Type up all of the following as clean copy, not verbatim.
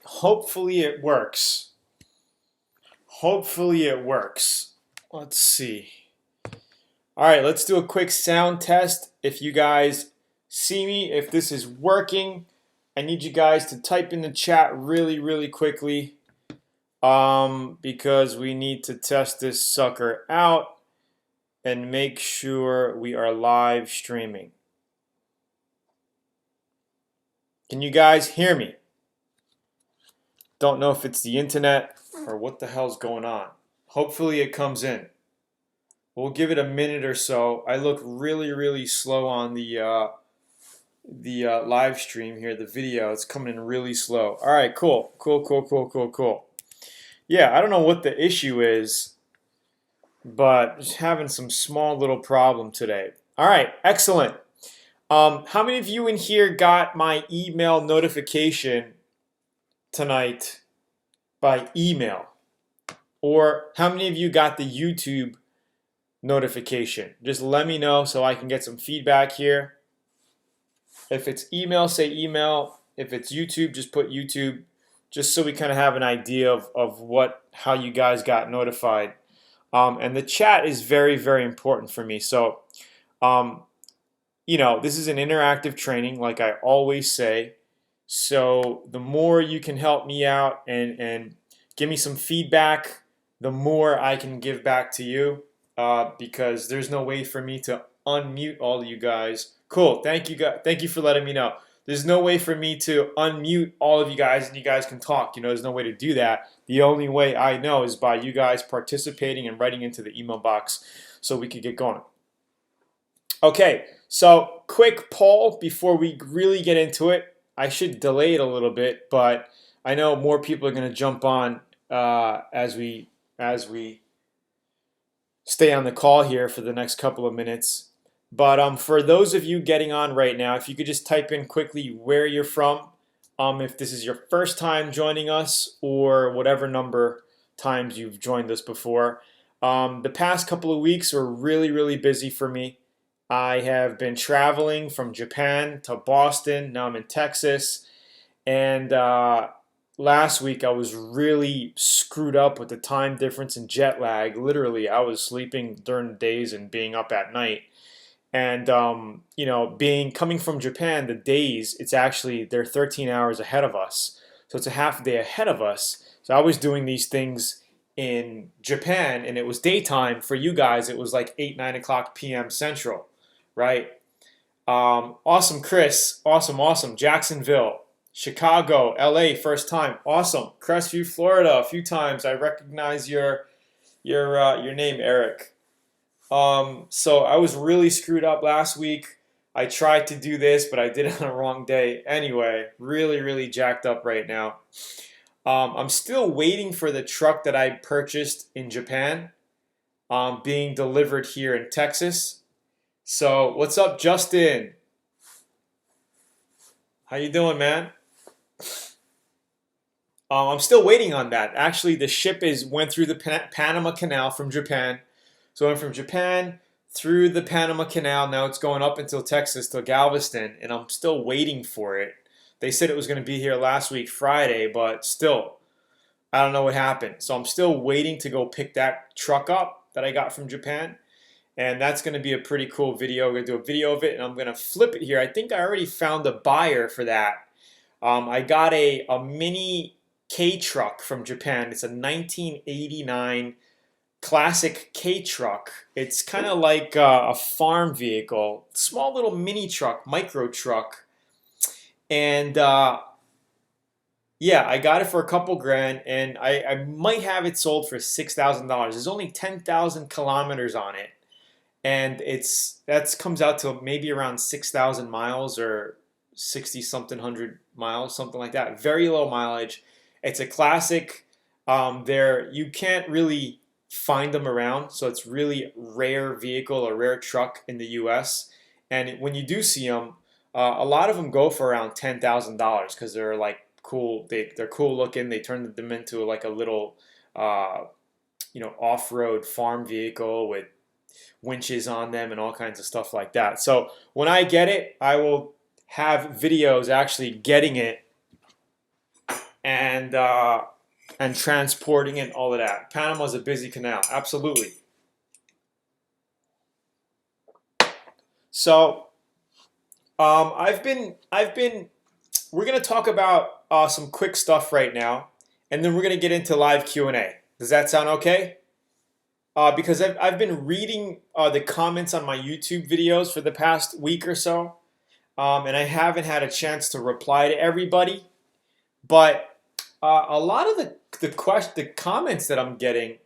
Hopefully it works. Hopefully it works. Let's see. All right, let's do a quick sound test. If you guys see me, if this is working, I need you guys to type in the chat really quickly because we need to test this sucker out and make sure we are live streaming. Can you guys hear me? Don't know if it's the internet or what the hell's going on. Hopefully it comes in. We'll give it a minute or so. I look really slow on the live stream here, the video. It's coming in really slow. All right, cool. Yeah, I don't know what the issue is, but just having some small little problem today. All right, excellent. How many of you in here got my email notification tonight by email? Or how many of you got the YouTube notification? Just let me know so I can get some feedback here. If it's email, say email. If it's YouTube, just put YouTube, just so we kind of have an idea of how you guys got notified. And the chat is very important for me. So, this is an interactive training, like I always say. So the more you can help me out and give me some feedback, the more I can give back to you, because there's no way for me to unmute all of you guys. Cool, thank you guys. Thank you for letting me know. There's no way for me to unmute all of you guys and you guys can talk. There's no way to do that. The only way I know is by you guys participating and writing into the email box so we could get going. Okay, so quick poll before we really get into it. I should delay it a little bit, but I know more people are going to jump on as we stay on the call here for the next couple of minutes. But for those of you getting on right now, if you could just type in quickly where you're from, if this is your first time joining us or whatever number times you've joined us before. The past couple of weeks were really busy for me. I have been traveling from Japan to Boston. Now I'm in Texas. And last week I was really screwed up with the time difference and jet lag. Literally, I was sleeping during the days and being up at night. And coming from Japan, the days, they're 13 hours ahead of us. So it's a half day ahead of us. So I was doing these things in Japan and it was daytime. For you guys, it was like 9 o'clock p.m. Central, right? Awesome, Chris. Awesome. Jacksonville, Chicago, LA, first time. Awesome. Crestview, Florida, a few times. I recognize your name, Eric. So I was really screwed up last week. I tried to do this, but I did it on the wrong day. Anyway, really jacked up right now. I'm still waiting for the truck that I purchased in Japan, being delivered here in Texas. So what's up, Justin? How you doing, man? I'm still waiting on that. Actually, the ship went through the Panama Canal from Japan. So I went from Japan through the Panama Canal. Now it's going up until Texas, to Galveston, and I'm still waiting for it. They said it was going to be here last week, Friday, but still, I don't know what happened. So I'm still waiting to go pick that truck up that I got from Japan. And that's going to be a pretty cool video. I'm going to do a video of it, and I'm going to flip it here. I think I already found a buyer for that. I got a mini K truck from Japan. It's a 1989 classic K truck. It's kind of like a farm vehicle, small little mini truck, micro truck. And yeah, I got it for a couple grand, and I might have it sold for $6,000. There's only 10,000 kilometers on it. And that comes out to maybe around 6,000 miles or 60 something hundred miles, something like that. Very low mileage. It's a classic. You can't really find them around, so it's really rare vehicle or rare truck in the U.S. And when you do see them, a lot of them go for around $10,000 because they're like cool. They're cool looking. They turn them into like a little off-road farm vehicle with winches on them and all kinds of stuff like that. So when I get it, I will have videos actually getting it and transporting and all of that. Panama's a busy canal, absolutely. So we're gonna talk about some quick stuff right now, and then we're gonna get into live Q&A. Does that sound okay? Because I've been reading the comments on my YouTube videos for the past week or so, and I haven't had a chance to reply to everybody. But a lot of the comments that I'm getting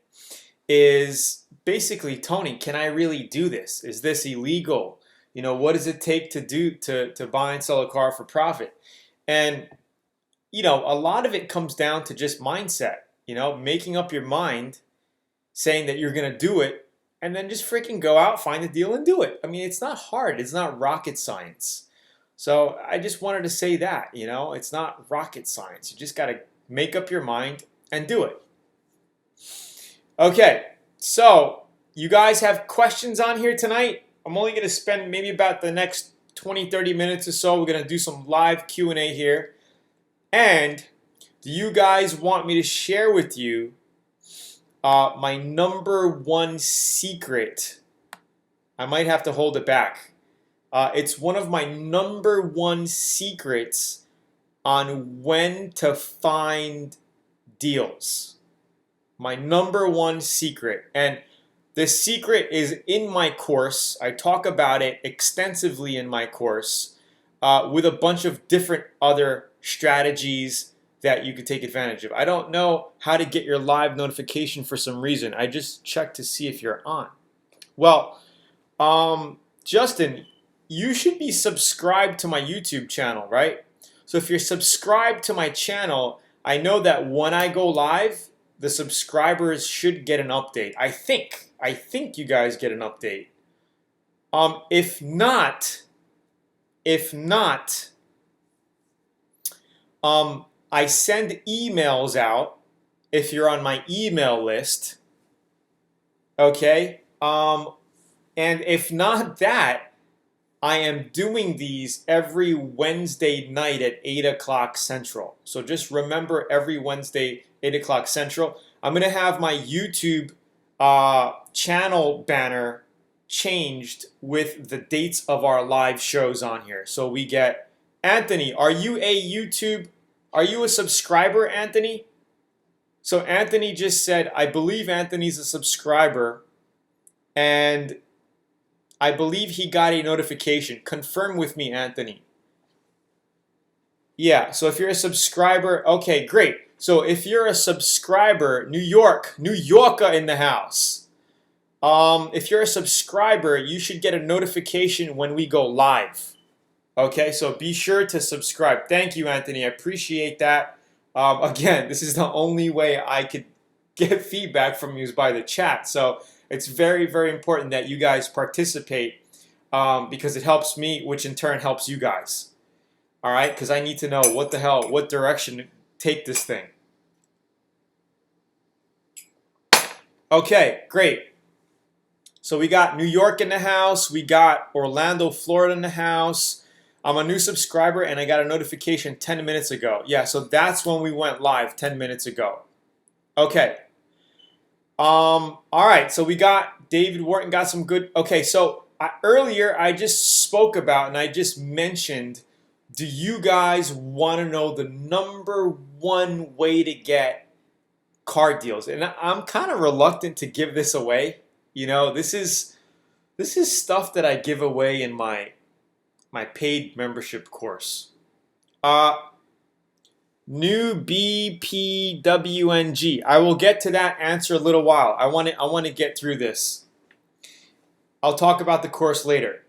is basically, Tony, can I really do this? Is this illegal? You know, what does it take to do to buy and sell a car for profit? And you know, a lot of it comes down to just mindset. You know, making up your mind, saying that you're gonna do it, and then just freaking go out, find a deal, and do it. I mean, it's not hard. It's not rocket science. So I just wanted to say that, you know, it's not rocket science. You just got to make up your mind and do it. Okay, so you guys have questions on here tonight? I'm only going to spend maybe about the next 20-30 minutes or so. We're going to do some live Q&A here. And do you guys want me to share with you my #1 secret? I might have to hold it back. It's one of my #1 secrets on when to find deals. My #1 secret. And this secret is in my course. I talk about it extensively in my course with a bunch of different other strategies that you could take advantage of. I don't know how to get your live notification for some reason. I just checked to see if you're on. Well, Justin, you should be subscribed to my YouTube channel, right? So if you're subscribed to my channel, I know that when I go live, the subscribers should get an update. I think you guys get an update. If not, I send emails out if you're on my email list. Okay? And if not that, I am doing these every Wednesday night at 8 o'clock Central. So just remember, every Wednesday, 8 o'clock Central. I'm going to have my YouTube channel banner changed with the dates of our live shows on here. So we get, Anthony, are you a subscriber, Anthony? So Anthony just said, I believe Anthony's a subscriber, and I believe he got a notification. Confirm with me, Anthony. Yeah, so if you're a subscriber, okay, great. So if you're a subscriber, New Yorker in the house. If you're a subscriber, you should get a notification when we go live. Okay, so be sure to subscribe. Thank you, Anthony. I appreciate that. Again, this is the only way I could get feedback from you is by the chat. So it's very, very important that you guys participate because it helps me, which in turn helps you guys. All right, because I need to know what direction to take this thing. Okay, great. So we got New York in the house. We got Orlando, Florida in the house. I'm a new subscriber and I got a notification 10 minutes ago. Yeah, so that's when we went live 10 minutes ago. Okay. All right, so we got David Wharton got some good. Okay, so earlier I just spoke about and I just mentioned, do you guys want to know the #1 way to get car deals? And I'm kind of reluctant to give this away. You know, this is stuff that I give away in my paid membership course. New BPWNG. I will get to that answer a little while. I want to get through this. I'll talk about the course later.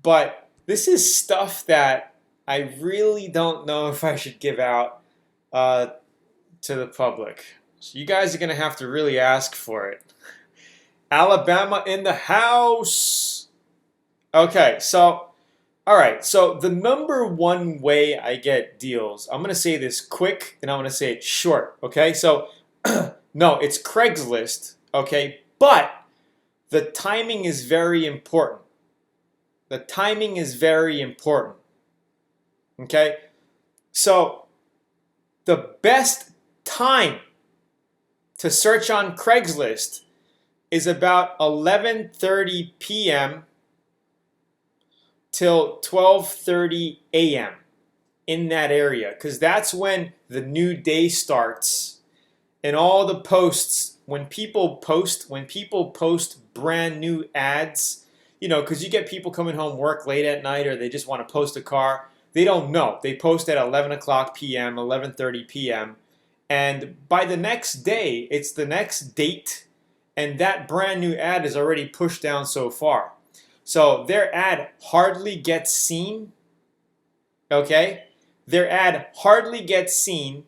But this is stuff that I really don't know if I should give out to the public. So you guys are going to have to really ask for it. Alabama in the house. Okay, so all right, so the #1 way I get deals, I'm going to say this quick and I'm going to say it short, okay? So, no, it's Craigslist, okay? But the timing is very important. The timing is very important, okay? So, The best time to search on Craigslist is about 11:30 p.m. till 12:30 a.m. in that area, because that's when the new day starts and all the posts, when people post brand new ads, because you get people coming home work late at night, or they just want to post a car. They don't know. They post at 11 o'clock p.m., 11:30 p.m., and by the next day, it's the next date, and that brand new ad is already pushed down so far. So their ad hardly gets seen, okay? Their ad hardly gets seen,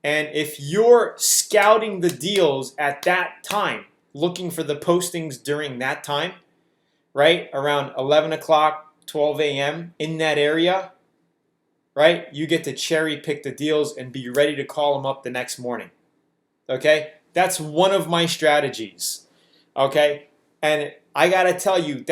and if you're scouting the deals at that time, looking for the postings during that time, right, around 11 o'clock, 12 a.m. in that area, right, you get to cherry pick the deals and be ready to call them up the next morning, okay? That's one of my strategies, okay? And I got to tell you,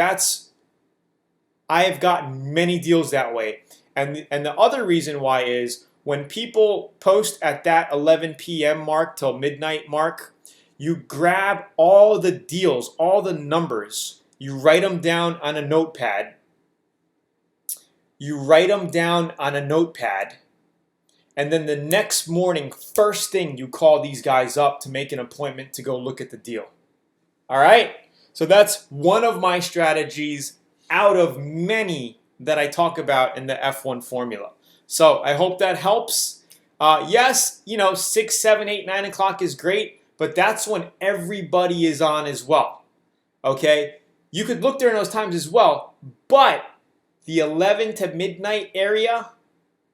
I have gotten many deals that way. And the other reason why is when people post at that 11 p.m. mark till midnight mark, you grab all the deals, all the numbers, you write them down on a notepad. And then the next morning, first thing, you call these guys up to make an appointment to go look at the deal. All right? So that's one of my strategies out of many that I talk about in the F1 formula. So I hope that helps. Yes, 6, 7, 8, 9 o'clock is great, but that's when everybody is on as well. Okay? You could look during those times as well, but the 11 to midnight area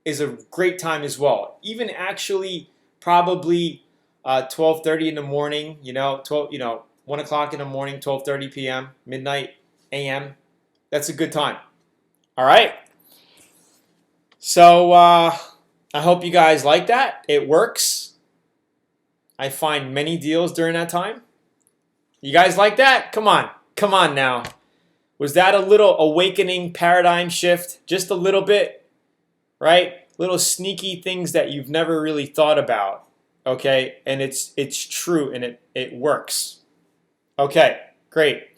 is a great time as well. Even actually probably 12:30 in the morning, 1 o'clock in the morning, 12:30 p.m., midnight a.m. That's a good time. All right? So I hope you guys like that. It works. I find many deals during that time. You guys like that? Come on now. Was that a little awakening paradigm shift? Just a little bit, right? Little sneaky things that you've never really thought about, okay? And it's true and it works. Okay, great.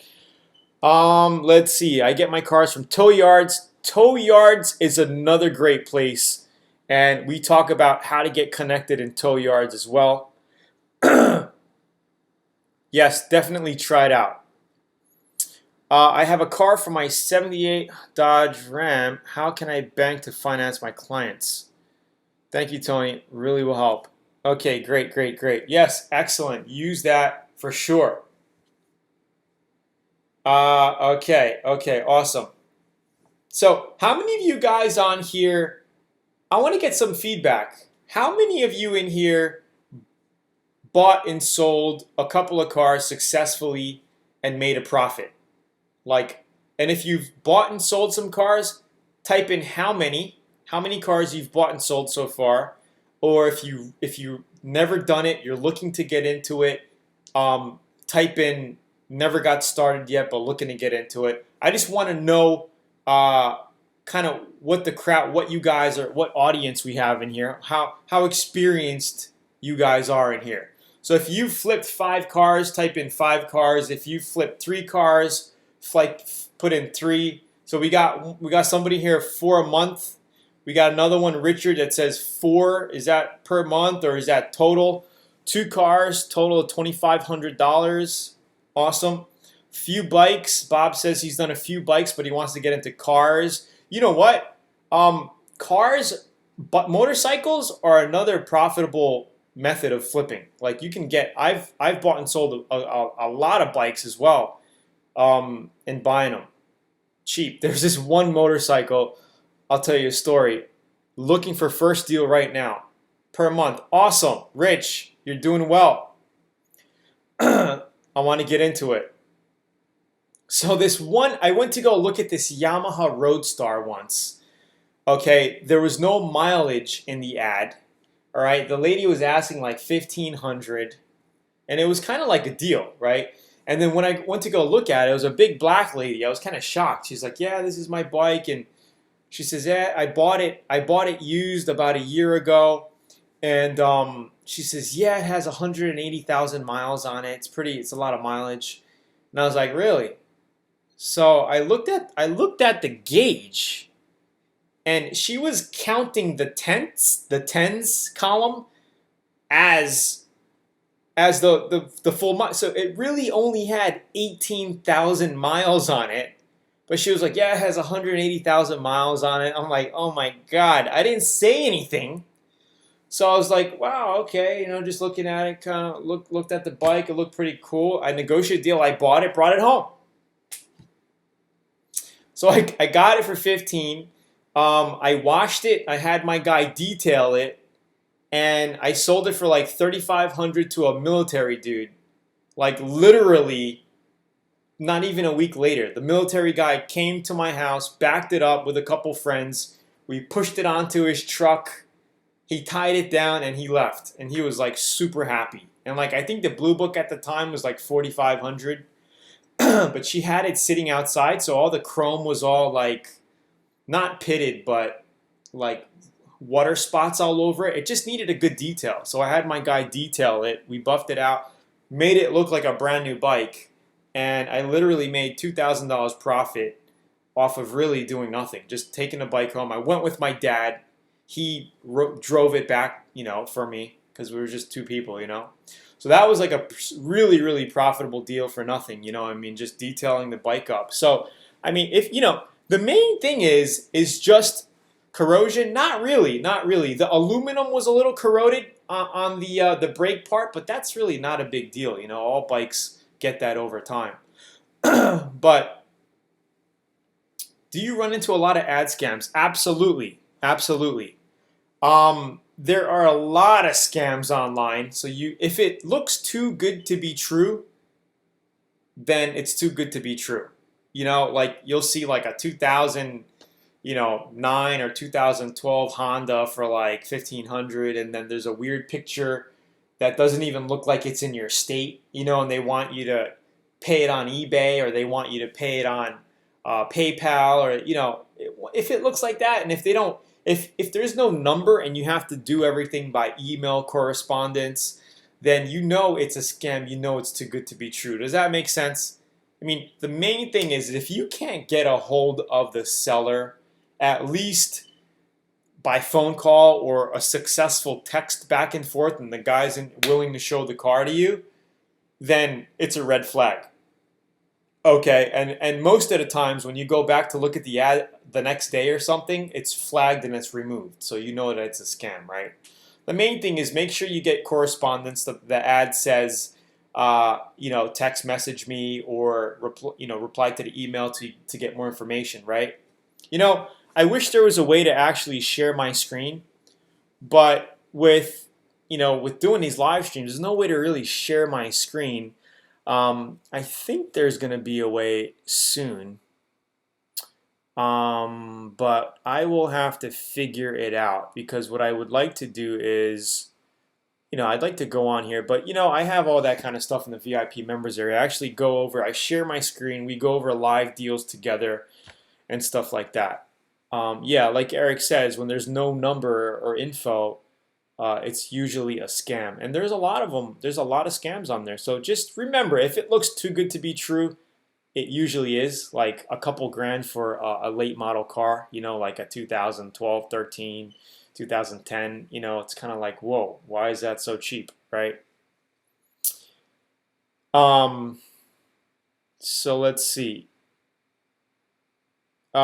Let's see. I get my cars from tow yards. Tow yards is another great place, and we talk about how to get connected in tow yards as well. Yes, definitely try it out. I have a car for my 78 Dodge Ram. How can I bank to finance my clients? Thank you, Tony. Really will help. Okay, great. Yes, excellent. Use that for sure. Okay, awesome. So how many of you guys on here, I want to get some feedback. How many of you in here bought and sold a couple of cars successfully and made a profit? And if you've bought and sold some cars, type in how many cars you've bought and sold so far. Or if you've never done it, you're looking to get into it, type in never got started yet, but looking to get into it. I just want to know kind of what you guys are, what audience we have in here, how experienced you guys are in here. So if you flipped 5 cars, type in 5 cars. If you flipped 3 cars, put in 3. So we got somebody here for a month. We got another one, Richard, that says 4. Is that per month or is that total? 2 cars, total of $2,500. Awesome. Few bikes. Bob says he's done a few bikes, but he wants to get into cars. You know what? Cars, but motorcycles are another profitable method of flipping. Like you can get, I've bought and sold a lot of bikes as well, and buying them cheap. There's this one motorcycle, I'll tell you a story. Looking for first deal right now, per month. Awesome, Rich, you're doing well. I want to get into it. So this one, I went to go look at this Yamaha Roadstar once. Okay, there was no mileage in the ad. All right, the lady was asking like $1,500, and it was kind of like a deal, right? And then when I went to go look at it, it was a big black lady. I was kind of shocked. She's like, "Yeah, this is my bike," and she says, "Yeah, I bought it used about a year ago, And she says, yeah, it has 180,000 miles on it. It's a lot of mileage. And I was like, really? So I looked at the gauge, and she was counting the tens column as the full mile. So it really only had 18,000 miles on it. But she was like, yeah, it has 180,000 miles on it. I'm like, oh my God, I didn't say anything. So I was like, wow, okay, just looking at it, kind of looked at the bike. It looked pretty cool. I negotiated a deal. I bought it, brought it home. So I got it for 15. I washed it. I had my guy detail it, and I sold it for like 3,500 to a military dude. Like literally, not even a week later, the military guy came to my house, backed it up with a couple friends. We pushed it onto his truck. He tied it down and he left, and he was like super happy. And like I think the blue book at the time was like 4,500, but she had it sitting outside, so all the chrome was all like not pitted, but like water spots all over it. It just needed a good detail. So I had my guy detail it. We buffed it out, made it look like a brand new bike, and I literally made $2,000 profit off of really doing nothing, just taking the bike home. I went with my dad. He drove it back, for me because we were just two people. So that was like a really, really profitable deal for nothing. I mean, just detailing the bike up. So, I mean, if the main thing is just corrosion. Not really, not really. The aluminum was a little corroded on the brake part, but that's really not a big deal. All bikes get that over time. But do you run into a lot of ad scams? Absolutely, absolutely. There are a lot of scams online. So if it looks too good to be true, then it's too good to be true. Like you'll see like a 2009 or 2012 Honda for like 1,500, and then there's a weird picture that doesn't even look like it's in your state, and they want you to pay it on eBay, or they want you to pay it on PayPal, or if it looks like that, and if they don't, if there's no number and you have to do everything by email correspondence, then it's a scam. It's too good to be true. Does that make sense? I mean, the main thing is if you can't get a hold of the seller, at least by phone call or a successful text back and forth, and the guy's willing to show the car to you, then it's a red flag. Okay, and most of the times when you go back to look at the ad the next day or something, it's flagged and it's removed, so you know that it's a scam, right? The main thing is make sure you get correspondence. The ad says, text message me or reply to the email to get more information, right? I wish there was a way to actually share my screen, but with doing these live streams, there's no way to really share my screen. I think there's going to be a way soon, but I will have to figure it out, because what I would like to do is, I'd like to go on here, but I have all that kind of stuff in the VIP members area. I share my screen, we go over live deals together and stuff like that. Yeah, like Eric says, when there's no number or info, it's usually a scam. And there's a lot of them. There's a lot of scams on there. So just remember, if it looks too good to be true, it usually is. Like a couple grand for a late model car, like a 2012, 13, 2010, it's kind of like, whoa, why is that so cheap, right? So let's see.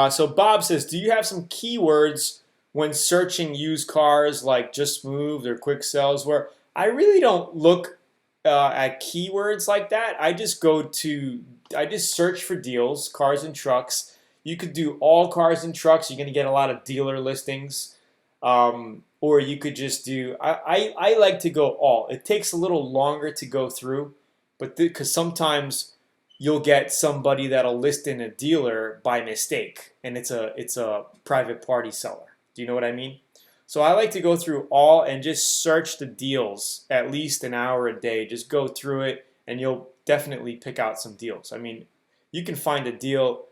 So Bob says, do you have some keywords when searching used cars like just moved or quick sales? Where I really don't look at keywords like that. I just search for deals, cars and trucks. You could do all cars and trucks. You're gonna get a lot of dealer listings, or you could just do. I like to go all. It takes a little longer to go through, but because sometimes you'll get somebody that'll list in a dealer by mistake, and it's a private party seller. Do you know what I mean? So I like to go through all and just search the deals at least an hour a day. Just go through it, and you'll definitely pick out some deals. I mean, you can find a deal,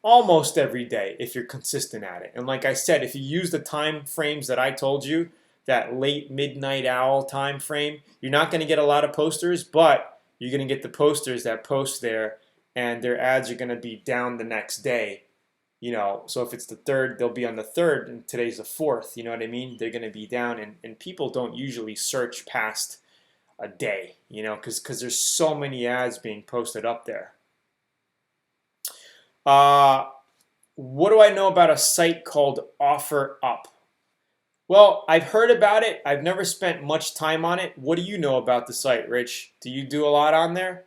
almost every day if you're consistent at it. And like I said, if you use the time frames that I told you, that late midnight owl time frame, you're not going to get a lot of posters, but you're going to get the posters that post there, and their ads are going to be down the next day. So if it's the 3rd, they'll be on the 3rd, and today's the 4th. You know what I mean? They're going to be down, and people don't usually search past a day, because there's so many ads being posted up there. What do I know about a site called OfferUp? Well, I've heard about it. I've never spent much time on it. What do you know about the site, Rich? Do you do a lot on there?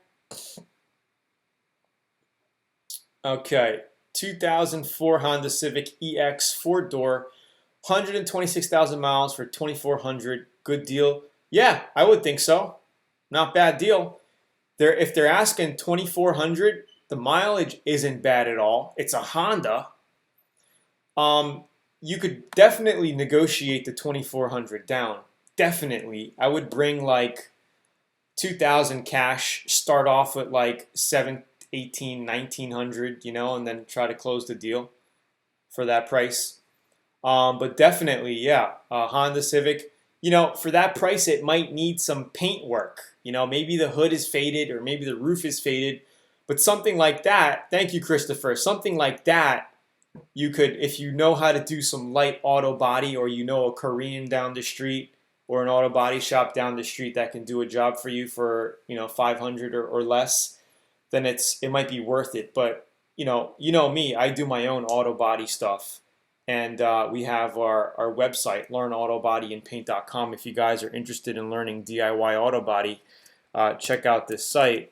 Okay, 2004 Honda Civic EX 4-door, 126,000 miles for $2,400. Good deal. Yeah, I would think so. Not bad deal. If they're asking $2,400, the mileage isn't bad at all. It's a Honda. You could definitely negotiate the $2,400 down. Definitely. I would bring like $2,000 cash, start off with like $1,800, $1,900, and then try to close the deal for that price. But definitely, yeah, Honda Civic. For that price, it might need some paint work. Maybe the hood is faded or maybe the roof is faded. But something like that, thank you, Christopher, something like that, you could, if you know how to do some light auto body, or a Korean down the street or an auto body shop down the street that can do a job for you for, $500 or less, then it might be worth it. But, me, I do my own auto body stuff. And we have our website, learnautobodyandpaint.com. If you guys are interested in learning DIY auto body, check out this site.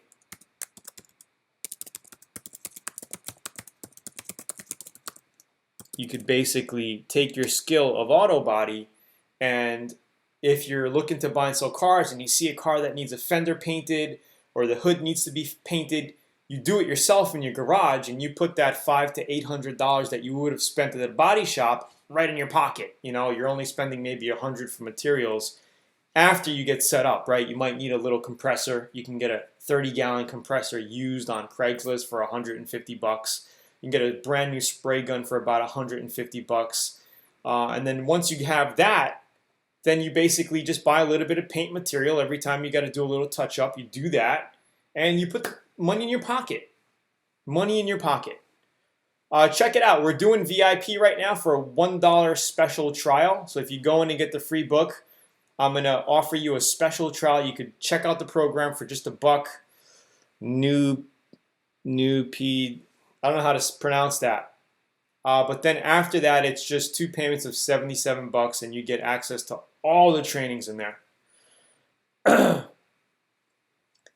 You could basically take your skill of auto body, and if you're looking to buy and sell cars and you see a car that needs a fender painted or the hood needs to be painted, you do it yourself in your garage, and you put that $500 to $800 that you would have spent at a body shop right in your pocket. You're only spending maybe $100 for materials after you get set up, right? You might need a little compressor. You can get a 30-gallon compressor used on Craigslist for $150. You can get a brand new spray gun for about $150. And then once you have that, then you basically just buy a little bit of paint material. Every time you got to do a little touch up, you do that, and you put the money in your pocket. Money in your pocket. Check it out. We're doing VIP right now for a $1 special trial. So if you go in and get the free book, I'm going to offer you a special trial. You could check out the program for just $1. I don't know how to pronounce that. But then after that, it's just 2 payments of $77, and you get access to all the trainings in there.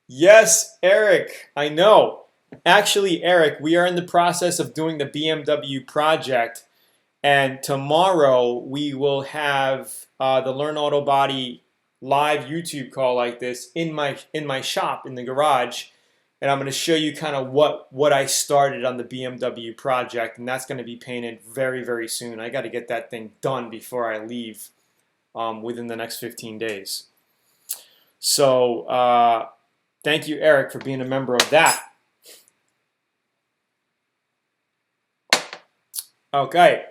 Yes, Eric, I know. Actually, Eric, we are in the process of doing the BMW project, and tomorrow we will have the Learn Auto Body live YouTube call like this in my shop in the garage. And I'm going to show you kind of what I started on the BMW project, and that's going to be painted very, very soon. I got to get that thing done before I leave within the next 15 days. So thank you, Eric, for being a member of that. Okay.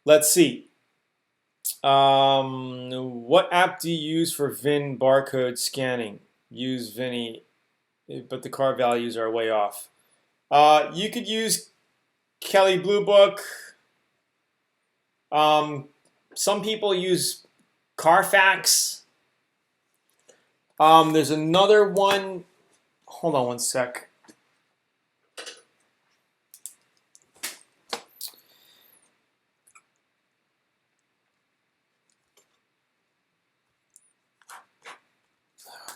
Let's see. What app do you use for VIN barcode scanning? Use Vinny, but the car values are way off. You could use Kelly Blue Book. Some people use Carfax. There's another one. Hold on one sec.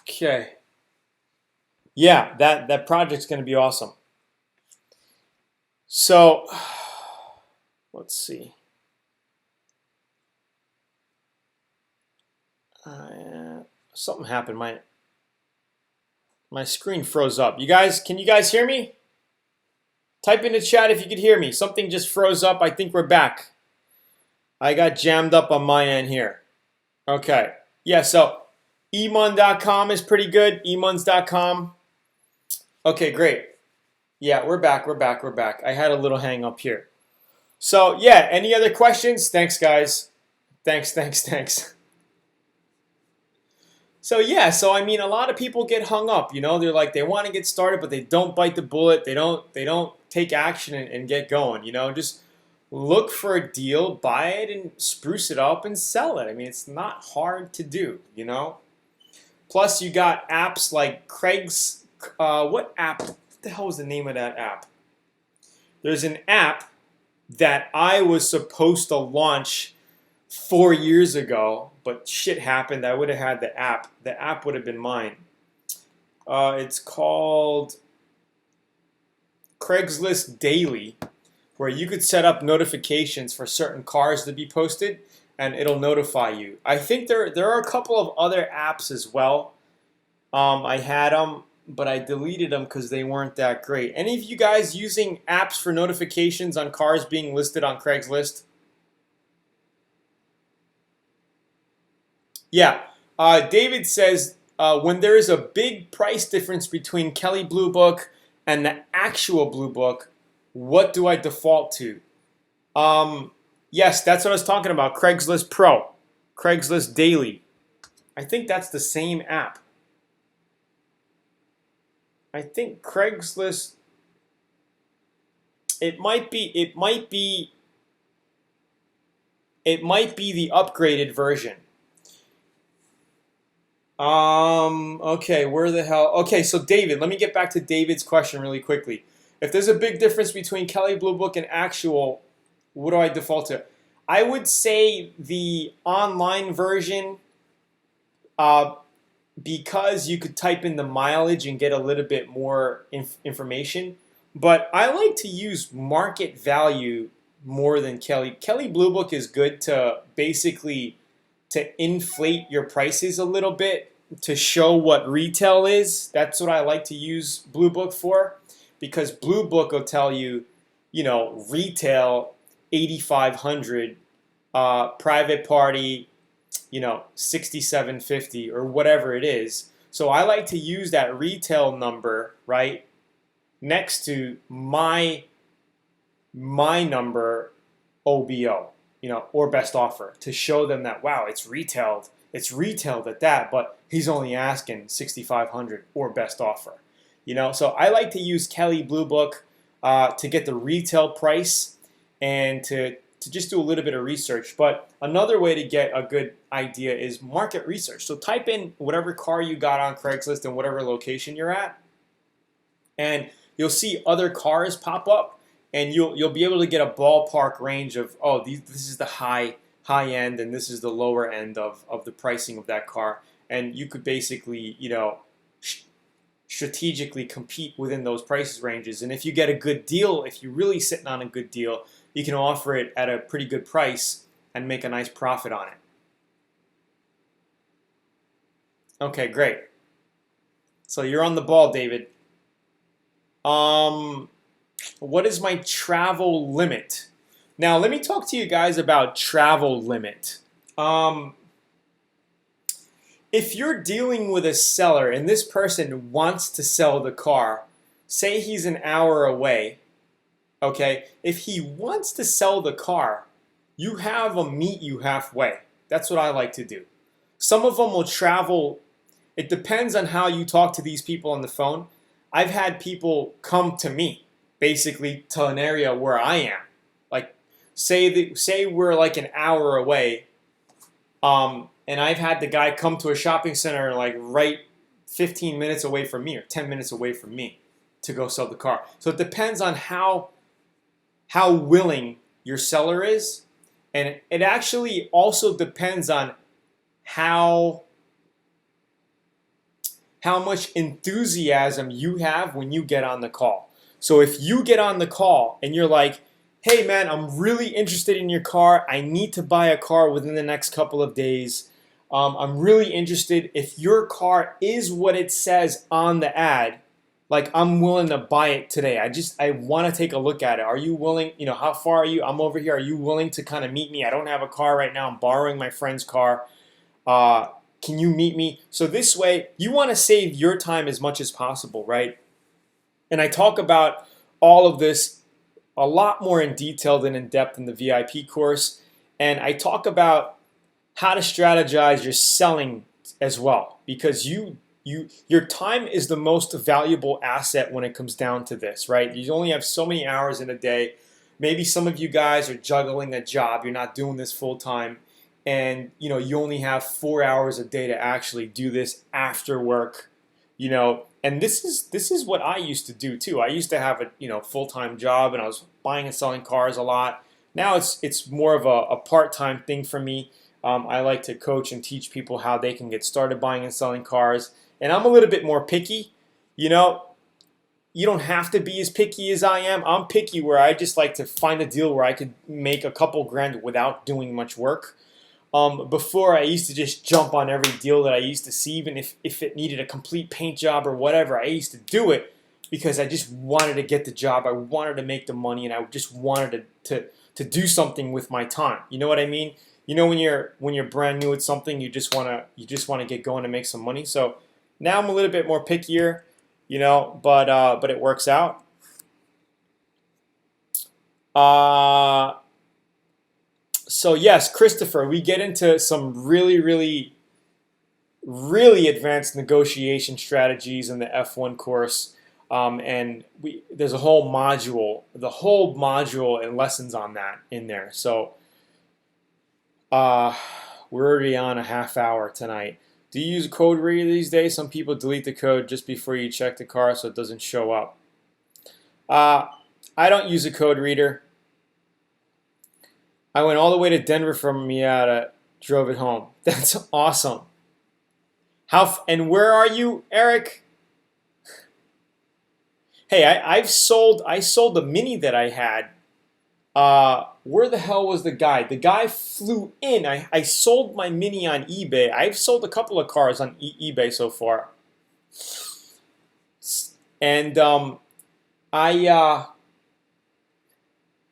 Okay. Yeah, that project's going to be awesome. So, let's see. Something happened. My screen froze up. Can you guys hear me? Type in the chat if you could hear me. Something just froze up. I think we're back. I got jammed up on my end here. Okay. Yeah, so emun.com is pretty good. emuns.com. Okay, great. Yeah, we're back. I had a little hang up here. So, yeah, any other questions? Thanks, guys. Thanks, thanks, thanks. So yeah, so I mean, a lot of people get hung up. They're like they want to get started, but they don't bite the bullet. They don't take action and get going. Just look for a deal, buy it, and spruce it up and sell it. I mean, it's not hard to do. Plus, you got apps like Craig's. What app? What the hell is the name of that app? There's an app that I was supposed to launch 4 years ago, but shit happened. I would have had the app. The app would have been mine. It's called Craigslist Daily, where you could set up notifications for certain cars to be posted, and it'll notify you. I think there are a couple of other apps as well. I had them, but I deleted them because they weren't that great. Any of you guys using apps for notifications on cars being listed on Craigslist? Yeah. David says when there is a big price difference between Kelly Blue Book and the actual Blue Book, what do I default to? Yes, that's what I was talking about. Craigslist Pro, Craigslist Daily. I think that's the same app. I think Craigslist. It might be. It might be. It might be the upgraded version. Okay, where the hell? Okay, so David, let me get back to David's question really quickly. If there's a big difference between Kelly Blue Book and actual, what do I default to? I would say the online version, because you could type in the mileage and get a little bit more information. But I like to use market value more than Kelly. Kelly Blue Book is good to basically to inflate your prices a little bit to show what retail is. That's what I like to use Blue Book for, because Blue Book will tell you, retail 8,500, private party, 6,750 or whatever it is. So I like to use that retail number right next to my number OBO, or best offer, to show them that, wow, it's retailed at that, but he's only asking 6,500 or best offer. So I like to use Kelly Blue Book to get the retail price and to just do a little bit of research. But another way to get a good idea is market research. So type in whatever car you got on Craigslist and whatever location you're at, and you'll see other cars pop up, and you'll be able to get a ballpark range of, this is the high end and this is the lower end of the pricing of that car. And you could basically, strategically compete within those price ranges. And if you get a good deal, if you're really sitting on a good deal, you can offer it at a pretty good price and make a nice profit on it. Okay, great. So you're on the ball, David. What is my travel limit? Now, let me talk to you guys about travel limit. If you're dealing with a seller and this person wants to sell the car, say he's an hour away, okay? If he wants to sell the car, you have him meet you halfway. That's what I like to do. Some of them will travel. It depends on how you talk to these people on the phone. I've had people come to me, basically to an area where I am. Like, say we're like an hour away, and I've had the guy come to a shopping center like right 15 minutes away from me or 10 minutes away from me to go sell the car. So it depends on how willing your seller is, and it actually also depends on how much enthusiasm you have when you get on the call. So if you get on the call and you're like, hey man, I'm really interested in your car. I need to buy a car within the next couple of days. I'm really interested. If your car is what it says on the ad, like, I'm willing to buy it today. I want to take a look at it. Are you willing? How far are you? I'm over here. Are you willing to kind of meet me? I don't have a car right now. I'm borrowing my friend's car. Can you meet me? So this way, you want to save your time as much as possible, right? And I talk about all of this a lot more in detail than in depth in the VIP course. And I talk about how to strategize your selling as well, because your time is the most valuable asset when it comes down to this, right? You only have so many hours in a day. Maybe some of you guys are juggling a job. You're not doing this full time, and you only have 4 hours a day to actually do this after work. And this is what I used to do too. I used to have a full-time job, and I was buying and selling cars a lot. Now it's more of a part-time thing for me. I like to coach and teach people how they can get started buying and selling cars. And I'm a little bit more picky. You know, you don't have to be as picky as I am. I'm picky where I just like to find a deal where I could make a couple grand without doing much work. Before, I used to just jump on every deal that I used to see, even if it needed a complete paint job or whatever. I used to do it because I just wanted to get the job. I wanted to make the money, and I just wanted to do something with my time. You know what I mean? When you're brand new at something, you just wanna get going and make some money. So now I'm a little bit more pickier, but it works out. So yes, Christopher, we get into some really, really, really advanced negotiation strategies in the F1 course, and there's a whole module and lessons on that in there. So we're already on a half hour tonight. Do you use a code reader these days? Some people delete the code just before you check the car so it doesn't show up. I don't use a code reader. I went all the way to Denver from Miata, drove it home. That's awesome. And where are you, Eric? Hey, I sold the Mini that I had. Where the hell was the guy? The guy flew in. I sold my Mini on eBay. I've sold a couple of cars on eBay so far. And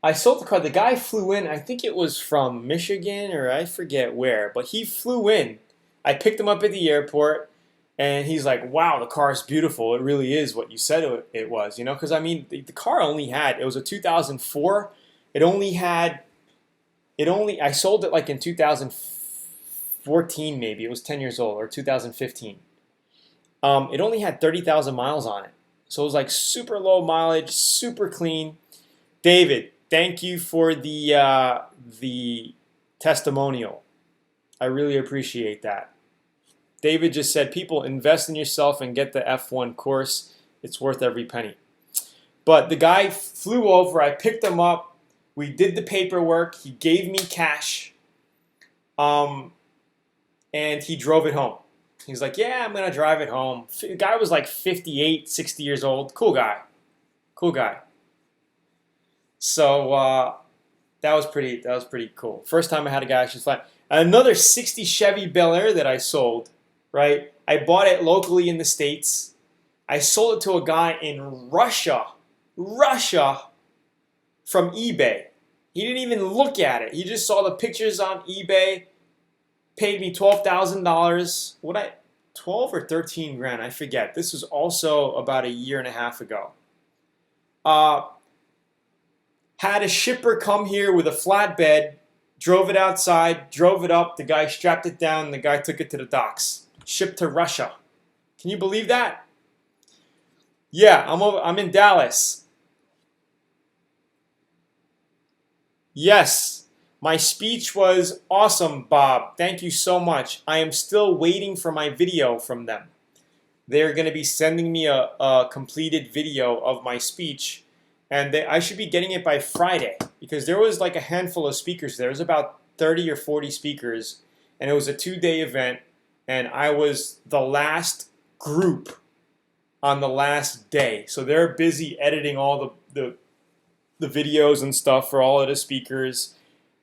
I sold the car. The guy flew in. I think it was from Michigan, or I forget where, but he flew in. I picked him up at the airport, and he's like, "Wow, the car is beautiful. It really is what you said it was." Because I mean, the car it was a 2004. I sold it like in 2014, maybe. It was 10 years old, or 2015. It only had 30,000 miles on it, so it was like super low mileage, super clean. David, thank you for the testimonial. I really appreciate that. David just said, people, invest in yourself and get the F1 course. It's worth every penny. But the guy flew over. I picked him up. We did the paperwork. He gave me cash. And he drove it home. He's like, yeah, I'm going to drive it home. The guy was like 58, 60 years old. Cool guy. Cool guy. So that was pretty cool. First time I had a guy actually fly. Another 60 Chevy Bel Air that I sold, right? I bought it locally in the States. I sold it to a guy in Russia from eBay. He didn't even look at it. He just saw the pictures on eBay, paid me $12,000. 12 or 13 grand, I forget. This was also about a year and a half ago. Had a shipper come here with a flatbed, drove it outside, drove it up, the guy strapped it down, and the guy took it to the docks. Shipped to Russia. Can you believe that? Yeah, I'm in Dallas. Yes, my speech was awesome, Bob. Thank you so much. I am still waiting for my video from them. They're going to be sending me a completed video of my speech. And I should be getting it by Friday, because there was like a handful of speakers there. There was about 30 or 40 speakers, and it was a 2-day event, and I was the last group on the last day. So they're busy editing all the videos and stuff for all of the speakers,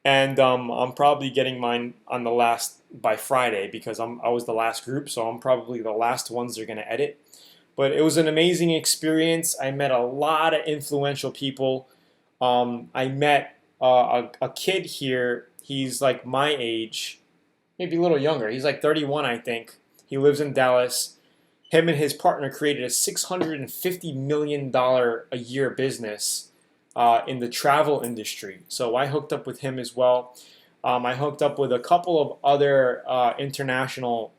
and I'm probably getting mine on by Friday, because I was the last group, so I'm probably the last ones they're going to edit. But it was an amazing experience. I met a lot of influential people. I met a kid here. He's like my age, maybe a little younger. He's like 31, I think. He lives in Dallas. Him and his partner created a $650 million a year business in the travel industry. So I hooked up with him as well. I hooked up with a couple of other international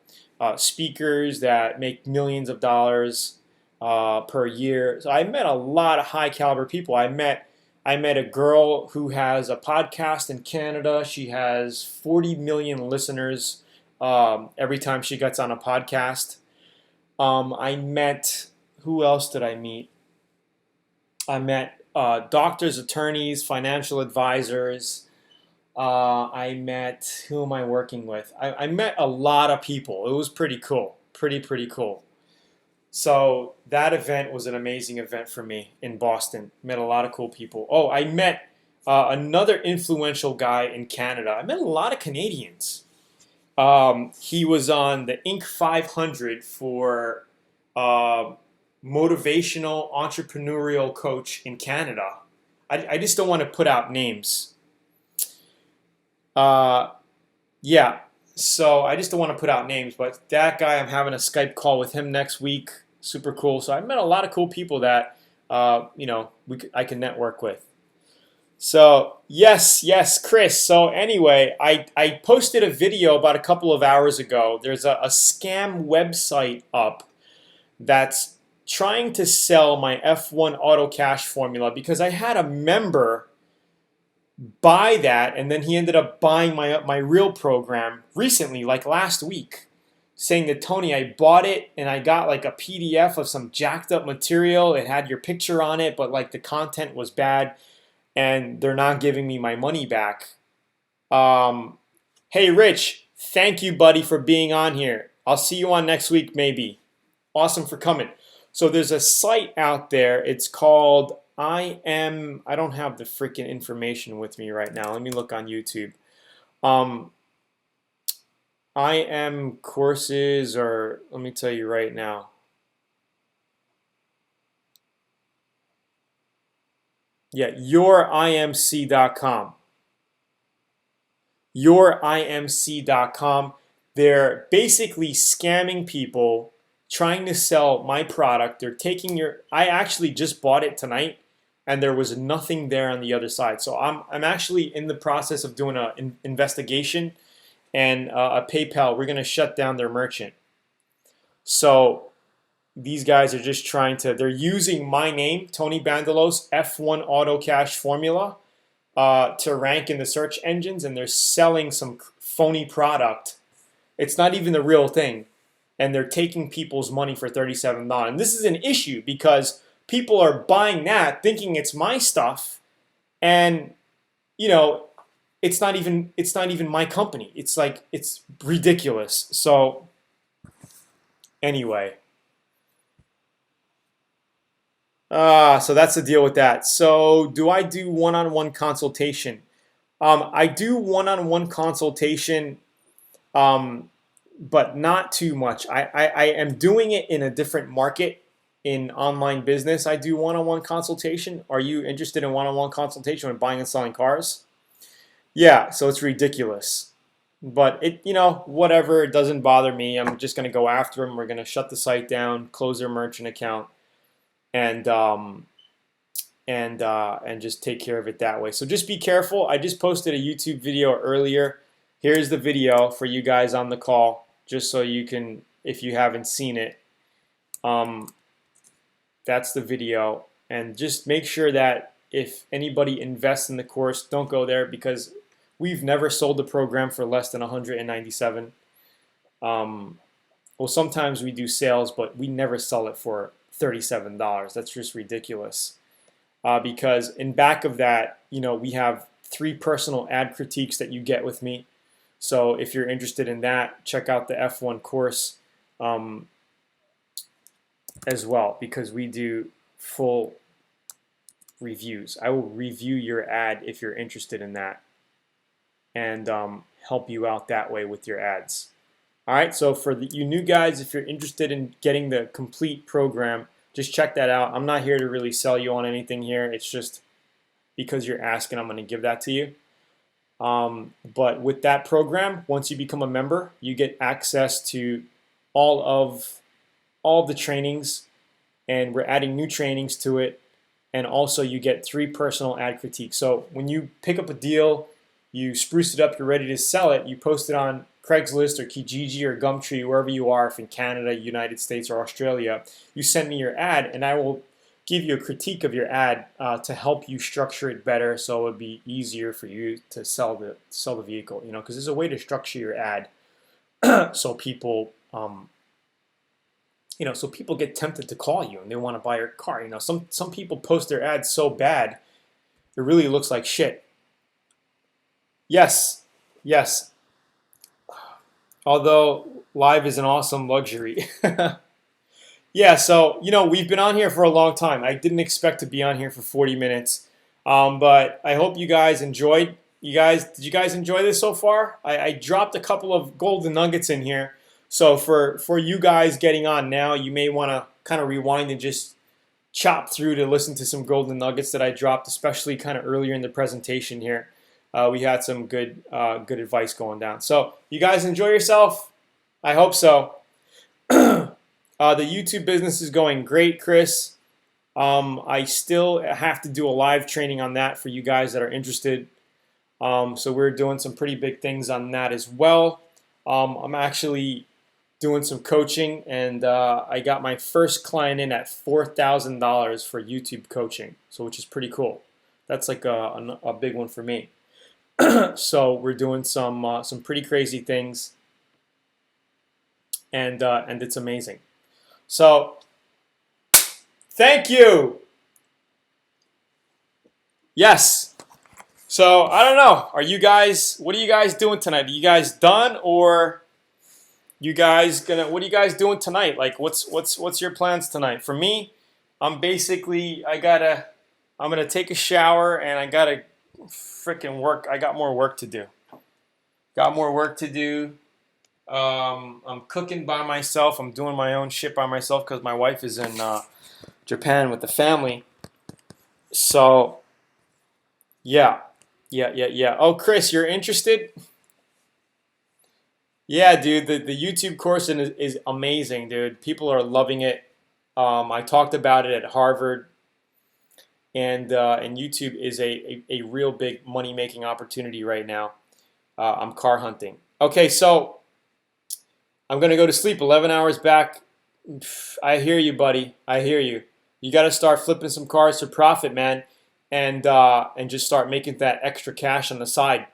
speakers that make millions of dollars per year. So I met a lot of high caliber people. I met a girl who has a podcast in Canada. She has 40 million listeners every time she gets on a podcast. I met, who else did I meet? I met doctors, attorneys, financial advisors. I met, who am I working with? I met a lot of people. It was pretty cool. Pretty cool. So that event was an amazing event for me in Boston. Met a lot of cool people. Oh, I met another influential guy in Canada. I met a lot of Canadians. He was on the Inc. 500 for uh, motivational entrepreneurial coach in Canada. I just don't want to put out names. Uh, yeah, so I just don't want to put out names, but that guy, I'm having a Skype call with him next week. Super cool. So I met a lot of cool people that I can network with. So yes, Chris. So anyway, I posted a video about a couple of hours ago. There's a scam website up that's trying to sell my F1 auto cash formula because I had a member buy that, and then he ended up buying my real program recently, like last week, saying that, Tony, I bought it and I got like a PDF of some jacked up material. It had your picture on it, but like the content was bad, and they're not giving me my money back. Hey, Rich, thank you, buddy, for being on here. I'll see you on next week, maybe. Awesome for coming. So there's a site out there. It's called I don't have the freaking information with me right now. Let me look on YouTube. I am courses, or let me tell you right now. Yeah, yourimc.com. Yourimc.com. They're basically scamming people, trying to sell my product. They're taking I actually just bought it tonight, and there was nothing there on the other side. So I'm actually in the process of doing an investigation and a PayPal. We're going to shut down their merchant. So these guys are just they're using my name, Tony Bandelos, F1 Auto Cash Formula, to rank in the search engines, and they're selling some phony product. It's not even the real thing, and they're taking people's money for $37. And this is an issue because people are buying that thinking it's my stuff, and it's not even my company. It's ridiculous. So anyway, so that's the deal with that. So do I do one-on-one consultation? I do one-on-one consultation, but not too much. I am doing it in a different market. In online business, I do one-on-one consultation. Are you interested in one-on-one consultation when buying and selling cars? Yeah, so it's ridiculous. But whatever, it doesn't bother me. I'm just going to go after them. We're going to shut the site down, close their merchant account, and just take care of it that way. So just be careful. I just posted a YouTube video earlier. Here's the video for you guys on the call, just so you can, if you haven't seen it. That's the video. And just make sure that if anybody invests in the course, don't go there, because we've never sold the program for less than 197. Well, sometimes we do sales, but we never sell it for $37. That's just ridiculous. Because in back of that, we have 3 personal ad critiques that you get with me. So if you're interested in that, check out the F1 course as well, because we do full reviews. I will review your ad if you're interested in that, and help you out that way with your ads. All right, so for you new guys, if you're interested in getting the complete program, just check that out. I'm not here to really sell you on anything here. It's just because you're asking, I'm going to give that to you. But with that program, once you become a member, you get access to all the trainings, and we're adding new trainings to it. And also you get 3 personal ad critiques. So when you pick up a deal, you spruced it up, you're ready to sell it, you post it on Craigslist or Kijiji or Gumtree, wherever you are, if in Canada, United States, or Australia, you send me your ad, and I will give you a critique of your ad to help you structure it better, so it would be easier for you to sell the vehicle. Because there's a way to structure your ad so people so people get tempted to call you and they want to buy your car. Some people post their ads so bad it really looks like shit. Yes, yes. Although live is an awesome luxury. Yeah, so we've been on here for a long time. I didn't expect to be on here for 40 minutes, but I hope you guys enjoyed. Did you guys enjoy this so far? I dropped a couple of golden nuggets in here. So for you guys getting on now, you may want to kind of rewind and just chop through to listen to some golden nuggets that I dropped, especially kind of earlier in the presentation here. We had some good advice going down. So you guys enjoy yourself? I hope so. The YouTube business is going great, Chris. I still have to do a live training on that for you guys that are interested. So we're doing some pretty big things on that as well. I'm actually doing some coaching, and I got my first client in at $4,000 for YouTube coaching, so which is pretty cool. That's like a big one for me. So we're doing some pretty crazy things, and it's amazing. So thank you. Yes. So I don't know. What are you guys doing tonight? Are you guys done, or you guys what are you guys doing tonight? Like what's your plans tonight? For me, I'm gonna take a shower and I gotta freaking work. I got more work to do. I'm cooking by myself. I'm doing my own shit by myself because my wife is in Japan with the family. So yeah. Oh, Chris, you're interested? Yeah, dude, the YouTube course is amazing, dude. People are loving it. I talked about it at Harvard, and YouTube is a real big money-making opportunity right now. I'm car hunting. Okay, so I'm going to go to sleep 11 hours back. I hear you, buddy. I hear you. You got to start flipping some cars for profit, man, and just start making that extra cash on the side.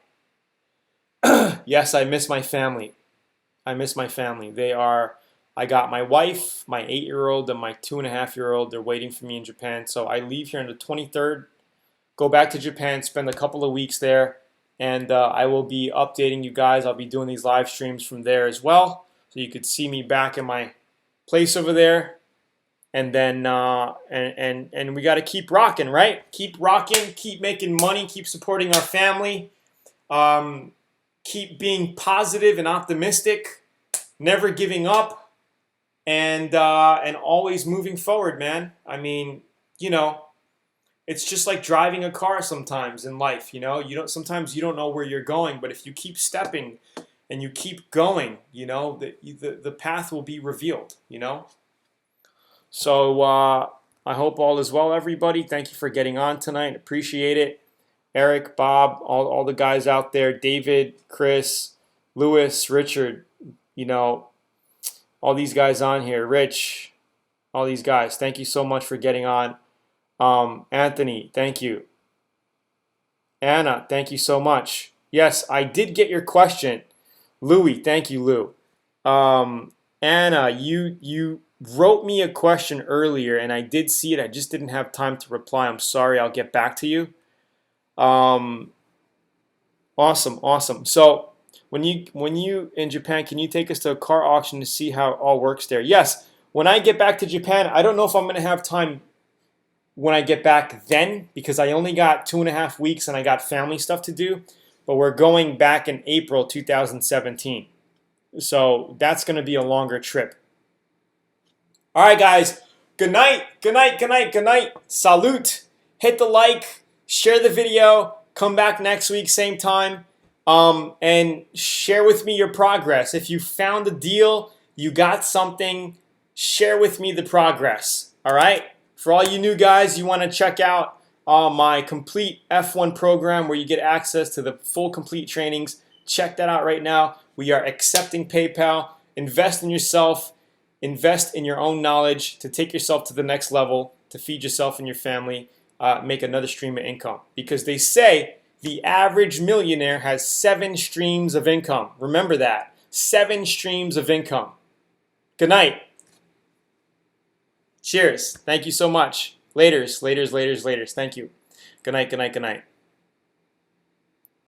Yes, I miss my family. I got my wife, my 8-year-old, and my 2.5-year-old. They're waiting for me in Japan. So I leave here on the 23rd, go back to Japan, spend a couple of weeks there, and I will be updating you guys. I'll be doing these live streams from there as well. So you could see me back in my place over there. And then, and we got to keep rocking, right? Keep rocking, keep making money, keep supporting our family. Keep being positive and optimistic, never giving up, and always moving forward, man. I mean, it's just like driving a car sometimes in life. Sometimes you don't know where you're going, but if you keep stepping and you keep going, the path will be revealed. So I hope all is well, everybody. Thank you for getting on tonight. Appreciate it. Eric, Bob, all the guys out there, David, Chris, Lewis, Richard, all these guys on here, Rich, all these guys. Thank you so much for getting on. Anthony, thank you. Anna, thank you so much. Yes, I did get your question. Louie, thank you, Lou. Anna, you wrote me a question earlier, and I did see it. I just didn't have time to reply. I'm sorry. I'll get back to you. Awesome. So when you in Japan, can you take us to a car auction to see how it all works there? Yes. When I get back to Japan, I don't know if I'm going to have time when I get back then, because I only got 2.5 weeks and I got family stuff to do. But we're going back in April 2017. So that's going to be a longer trip. All right, guys. Good night. Salute. Hit the like. Share the video. Come back next week, same time. And share with me your progress. If you found a deal, you got something, share with me the progress. All right? For all you new guys, you want to check out my complete F1 program where you get access to the full complete trainings. Check that out right now. We are accepting PayPal. Invest in yourself. Invest in your own knowledge to take yourself to the next level, to feed yourself and your family, make another stream of income. Because they say the average millionaire has 7 streams of income. Remember that. 7 streams of income. Good night. Cheers. Thank you so much. Laters. Thank you. Good night.